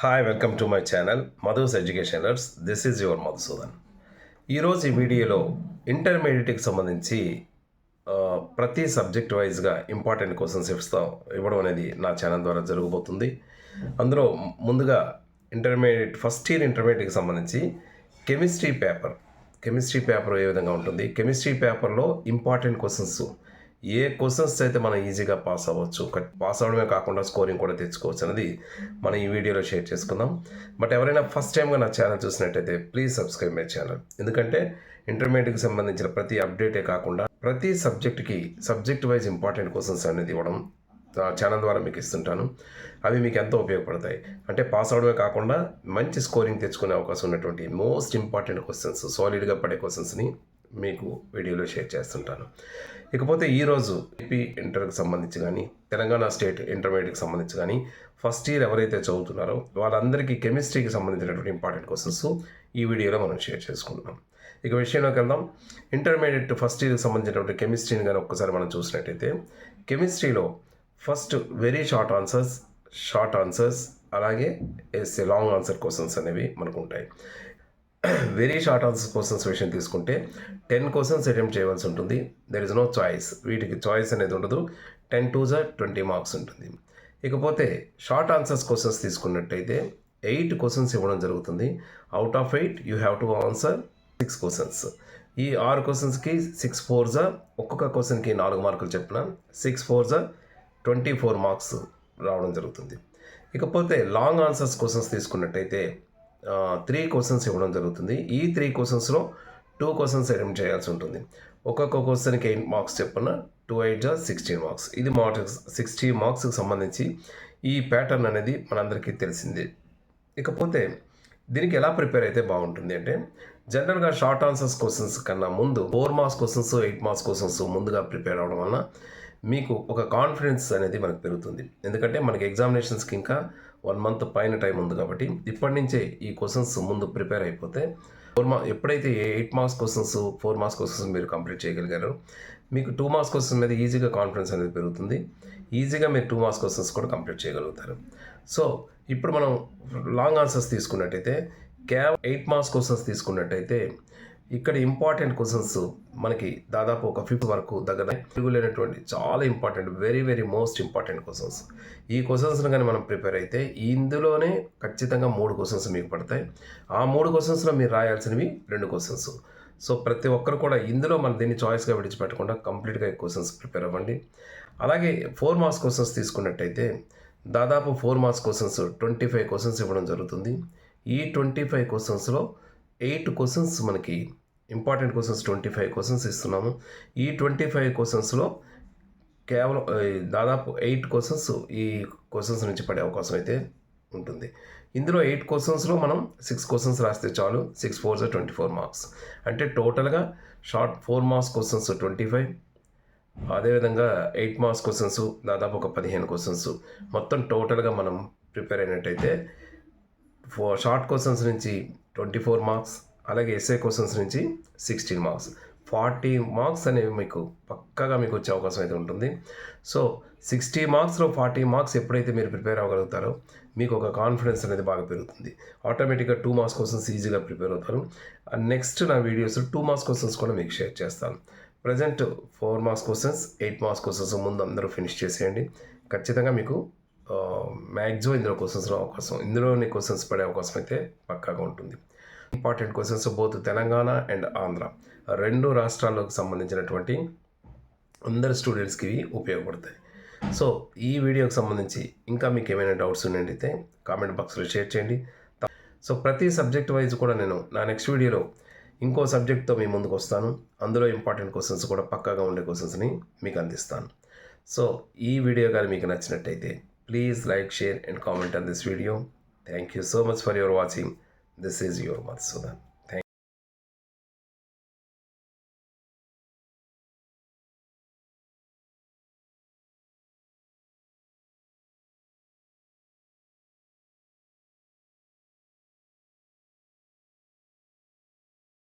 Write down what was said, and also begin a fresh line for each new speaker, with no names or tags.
Hi welcome to my channel Madhu's educationers. This is your Madhusudan. ఈరోజు ఈ వీడియోలో ఇంటర్మీడియట్కి సంబంధించి ప్రతి సబ్జెక్ట్ వైజ్గా ఇంపార్టెంట్ క్వశ్చన్స్ ఇవ్వడం అనేది నా ఛానల్ ద్వారా జరగబోతుంది. అందులో ముందుగా ఫస్ట్ ఇయర్ ఇంటర్మీడియట్కి సంబంధించి కెమిస్ట్రీ పేపర్ ఏ విధంగా ఉంటుంది, కెమిస్ట్రీ పేపర్లో ఇంపార్టెంట్ క్వశ్చన్స్ ఏ క్వశ్చన్స్ అయితే మనం ఈజీగా పాస్ అవ్వచ్చు, పాస్ అవ్వడమే కాకుండా స్కోరింగ్ కూడా తెచ్చుకోవచ్చు అనేది మనం ఈ వీడియోలో షేర్ చేసుకుందాం. బట్ ఎవరైనా ఫస్ట్ టైంగా నా ఛానల్ చూసినట్టయితే ప్లీజ్ సబ్స్క్రైబ్ మై ఛానల్. ఎందుకంటే ఇంటర్మీడియట్కి సంబంధించిన ప్రతి అప్డేటే కాకుండా ప్రతి సబ్జెక్ట్ వైజ్ ఇంపార్టెంట్ క్వశ్చన్స్ అనేది ఇవ్వడం ఛానల్ ద్వారా మీకు ఇస్తుంటాను. అవి మీకు ఎంతో ఉపయోగపడతాయి. అంటే పాస్ అవడమే కాకుండా మంచి స్కోరింగ్ తెచ్చుకునే అవకాశం ఉన్నటువంటి మోస్ట్ ఇంపార్టెంట్ క్వశ్చన్స్, సాలిడ్గా పడే క్వశ్చన్స్ని మీకు వీడియోలో షేర్ చేస్తుంటాను. ఇకపోతే ఈరోజు ఏపీ ఇంటర్కి సంబంధించి కానీ తెలంగాణ స్టేట్ ఇంటర్మీడియట్కి సంబంధించి కానీ ఫస్ట్ ఇయర్ ఎవరైతే చదువుతున్నారో వాళ్ళందరికీ కెమిస్ట్రీకి సంబంధించినటువంటి ఇంపార్టెంట్ క్వశ్చన్స్ ఈ వీడియోలో మనం షేర్ చేసుకుంటున్నాం. ఇక విషయంలోకి వెళ్దాం. ఇంటర్మీడియట్ ఫస్ట్ ఇయర్కి సంబంధించినటువంటి కెమిస్ట్రీని కానీ ఒక్కసారి మనం చూసినట్టయితే కెమిస్ట్రీలో ఫస్ట్ వెరీ షార్ట్ ఆన్సర్స్ అలాగే లాంగ్ ఆన్సర్ క్వశ్చన్స్ అనేవి మనకు ఉంటాయి. వెరీ షార్ట్ ఆన్సర్ క్వశ్చన్స్ విషయం తీసుకుంటే 10 క్వశ్చన్స్ అటెంప్ట్ చేయవలసి ఉంటుంది. దెర్ ఇస్ నో చాయిస్, వీటికి చాయిస్ అనేది ఉండదు. 10 to 20 మార్క్స్ ఉంటుంది. ఇకపోతే షార్ట్ ఆన్సర్స్ క్వశ్చన్స్ తీసుకున్నట్టయితే 8 క్వశ్చన్స్ ఇవ్వడం జరుగుతుంది. Out of 8 you have to answer 6 questions. ఈ 6 క్వశ్చన్స్కి 6 4s, ఒక్కొక్క క్వశ్చన్కి 4 మార్కులు చెప్పిన 6 4s 24 మార్క్స్ రావడం జరుగుతుంది. ఇకపోతే లాంగ్ ఆన్సర్స్ క్వశ్చన్స్ తీసుకున్నట్టయితే 3 క్వశ్చన్స్ ఇవ్వడం జరుగుతుంది. ఈ 3 క్వశ్చన్స్లో 2 క్వశ్చన్స్ అటెంప్ట్ చేయాల్సి ఉంటుంది. ఒక్కొక్క క్వశ్చన్కి 8 మార్క్స్ చెప్పిన 2 8 16 మార్క్స్. ఇది 60 మార్క్స్కి సంబంధించి ఈ ప్యాటర్న్ అనేది మనందరికీ తెలిసిందే. ఇకపోతే దీనికి ఎలా ప్రిపేర్ అయితే బాగుంటుంది అంటే జనరల్గా షార్ట్ ఆన్సర్స్ క్వశ్చన్స్ కన్నా ముందు 4 మార్క్స్ క్వశ్చన్స్ 8 మార్క్స్ క్వశ్చన్స్ ముందుగా ప్రిపేర్ అవడం వలన మీకు ఒక కాన్ఫిడెన్స్ అనేది మనకు పెరుగుతుంది. ఎందుకంటే మనకి ఎగ్జామినేషన్స్కి ఇంకా 1 month పైన టైం ఉంది కాబట్టి ఇప్పటి నుంచే ఈ క్వశ్చన్స్ ముందు ప్రిపేర్ అయిపోతే ఎప్పుడైతే 8 మార్క్స్ క్వశ్చన్స్ 4 మార్క్స్ క్వశ్చన్స్ మీరు కంప్లీట్ చేయగలిగారో మీకు 2 మార్క్స్ క్వశ్చన్స్ మీద ఈజీగా కాన్ఫిడెన్స్ అనేది పెరుగుతుంది. ఈజీగా మీరు 2 మార్క్స్ క్వశ్చన్స్ కూడా కంప్లీట్ చేయగలుగుతారు. సో ఇప్పుడు మనం లాంగ్ ఆన్సర్స్ తీసుకున్నట్టయితే 8 మార్క్స్ క్వశ్చన్స్ తీసుకున్నట్టయితే ఇక్కడ ఇంపార్టెంట్ క్వశ్చన్స్ మనకి దాదాపు ఒక 50 వరకు దగ్గర తిరుగులేనటువంటి చాలా important, very very most important questions. ఈ క్వశ్చన్స్ని కానీ మనం ప్రిపేర్ అయితే ఇందులోనే ఖచ్చితంగా 3 క్వశ్చన్స్ మీకు పడతాయి. ఆ 3 క్వశ్చన్స్లో మీరు రాయాల్సినవి 2 క్వశ్చన్స్. సో ప్రతి ఒక్కరు కూడా ఇందులో మనం దీన్ని చాయిస్గా విడిచిపెట్టకుండా కంప్లీట్గా ఈ క్వశ్చన్స్ ప్రిపేర్ అవ్వండి. అలాగే 4 మార్క్స్ క్వశ్చన్స్ తీసుకున్నట్టయితే దాదాపు 4 మార్క్స్ క్వశ్చన్స్ 25 క్వశ్చన్స్ ఇవ్వడం జరుగుతుంది. ఈ 25 క్వశ్చన్స్లో 8 క్వశ్చన్స్ మనకి ఇంపార్టెంట్ క్వశ్చన్స్ 25 క్వశ్చన్స్ ఇస్తున్నాము. ఈ 25 క్వశ్చన్స్లో కేవలం దాదాపు 8 క్వశ్చన్స్ ఈ క్వశ్చన్స్ నుంచి పడే అవకాశం అయితే ఉంటుంది. ఇందులో 8 క్వశ్చన్స్లో మనం 6 క్వశ్చన్స్ రాస్తే చాలు. 6 4s 24 మార్క్స్. అంటే టోటల్గా 4 మార్క్స్ క్వశ్చన్స్ 25, అదేవిధంగా 8 మార్క్స్ క్వశ్చన్స్ దాదాపు ఒక 15 క్వశ్చన్స్. మొత్తం టోటల్గా మనం ప్రిపేర్ అయినట్టయితే షార్ట్ క్వశ్చన్స్ నుంచి 24 మార్క్స్, అలాగే ఎస్ఏ క్వశ్చన్స్ నుంచి 16 మార్క్స్, 40 మార్క్స్ అనేవి మీకు పక్కాగా మీకు వచ్చే అవకాశం అయితే ఉంటుంది. సో 60 మార్క్స్లో 40 మార్క్స్ ఎప్పుడైతే మీరు ప్రిపేర్ అవ్వగలుగుతారో మీకు ఒక కాన్ఫిడెన్స్ అనేది బాగా పెరుగుతుంది. ఆటోమేటిక్గా 2 మార్క్స్ క్వశ్చన్స్ ఈజీగా ప్రిపేర్ అవుతారు. నెక్స్ట్ నా వీడియోస్ 2 మార్క్స్ క్వశ్చన్స్ కూడా మీకు షేర్ చేస్తాను. Present 4 marks questions 8 marks questions ముందు అందరూ ఫినిష్ చేసేయండి. ఖచ్చితంగా మీకు మ్యాక్సిమం ఇందులోని క్వశ్చన్స్ పడే అవకాశం అయితే పక్కాగా ఉంటుంది. Important questions both Telangana and Andhra 2 రాష్ట్రాలకు సంబంధించినటువంటి అందరు స్టూడెంట్స్కి ఉపయోగపడతాయి. సో ఈ వీడియోకి సంబంధించి ఇంకా మీకు ఏమైనా డౌట్స్ ఉన్నట్టయితే కామెంట్ బాక్స్లో షేర్ చేయండి. సో ప్రతి సబ్జెక్ట్ వైజ్ కూడా నేను నా నెక్స్ట్ వీడియోలో ఇంకో సబ్జెక్ట్తో మీ ముందుకు వస్తాను. అందులో ఇంపార్టెంట్ క్వశ్చన్స్ కూడా పక్కాగా ఉండే క్వశ్చన్స్ని మీకు అందిస్తాను. సో ఈ వీడియో కానీ మీకు నచ్చినట్టయితే please like, share and comment on this video. Thank you so much for your watching. This is your Madhusudan.